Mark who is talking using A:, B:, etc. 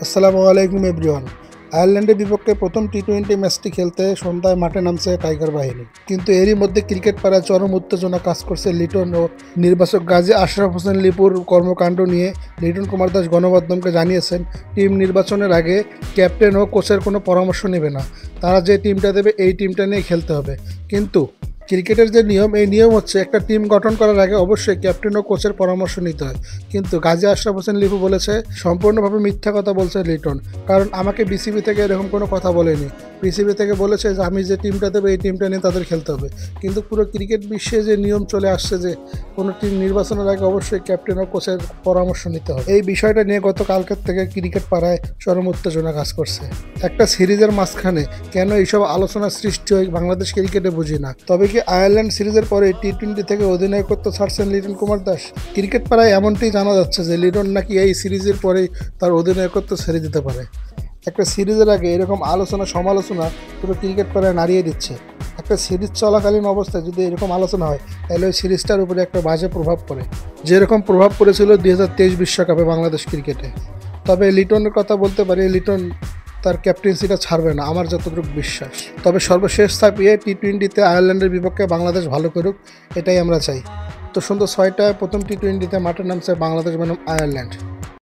A: আসসালামু আলাইকুম এভরিওয়ান। আয়ারল্যান্ডের বিপক্ষে প্রথম টি-20 ম্যাচটি খেলতে সন্ধ্যায় মাঠে নামছে টাইগার বাহিনী। কিন্তু এরই মধ্যে ক্রিকেট পাড়ায় চরম উত্তেজনা কাজ করছে লিটন ও নির্বাচক গাজী আশরাফ হোসেন লিপুর কর্মকাণ্ড নিয়ে। লিটন কুমার দাস গণমাধ্যমকে জানিয়েছেন, টিম নির্বাচনের আগে ক্যাপ্টেন ও কোচের কোনো পরামর্শ নেবে না। তারা যে টিমটা দেবে এই টিমটা নিয়ে খেলতে হবে। কিন্তু ক্রিকেটের যে নিয়ম, এই নিয়ম হচ্ছে একটা টিম গঠন করার আগে অবশ্যই ক্যাপ্টেন ও কোচের পরামর্শ নিতে হয়। কিন্তু গাজী আশরাফ হোসেন লিপু বলেছে, সম্পূর্ণভাবে মিথ্যা কথা বলছে লিটন, কারণ আমাকে বিসিবি থেকে এরকম কোনো কথা বলেনি। বিসিবি থেকে বলেছে যে আমি যে টিমটা দেবো এই টিমটা নিয়ে তাদের খেলতে হবে। কিন্তু পুরো ক্রিকেট বিশ্বে যে নিয়ম চলে আসছে যে কোনো টিম নির্বাচনের আগে অবশ্যই ক্যাপ্টেন ও কোচের পরামর্শ নিতে হবে, এই বিষয়টা নিয়ে গতকালকের থেকে ক্রিকেট পাড়ায় চরম উত্তেজনা কাজ করছে। একটা সিরিজের মাঝখানে কেন এইসব আলোচনার সৃষ্টি হয় বাংলাদেশ ক্রিকেটে বুঝি না। তবে কি আয়ারল্যান্ড সিরিজের পরে টি-20 থেকে অধিনায়কত্ব ছাড়ছেন লিটন কুমার দাস? ক্রিকেট পাড়ায় এমনটি জানা যাচ্ছে যে লিটন নাকি এই সিরিজের পরেই তার অধিনায়কত্ব ছেড়ে দিতে পারে। একটা সিরিজের আগে এরকম আলোচনা সমালোচনা পুরো ক্রিকেট পাড়ায় নাড়িয়ে দিচ্ছে। একটা সিরিজ চলাকালীন অবস্থায় যদি এরকম আলোচনা হয় তাহলে ওই সিরিজটার উপরে একটা বাজে প্রভাব পড়ে, যেরকম প্রভাব পড়েছিল 2023 বিশ্বকাপে বাংলাদেশ ক্রিকেটে। তবে লিটনের কথা বলতে পারি, লিটন তার ক্যাপ্টেন্সিটা ছাড়বে না আমার যতটুকু বিশ্বাস। তবে সর্বশেষ ছাপিয়ে টি-20তে আয়ারল্যান্ডের বিপক্ষে বাংলাদেশ ভালো করুক, এটাই আমরা চাই। তো সন্ধ্যা 6টায় প্রথম টি-20তে মাঠে নামছে বাংলাদেশ বনাম আয়ারল্যান্ড।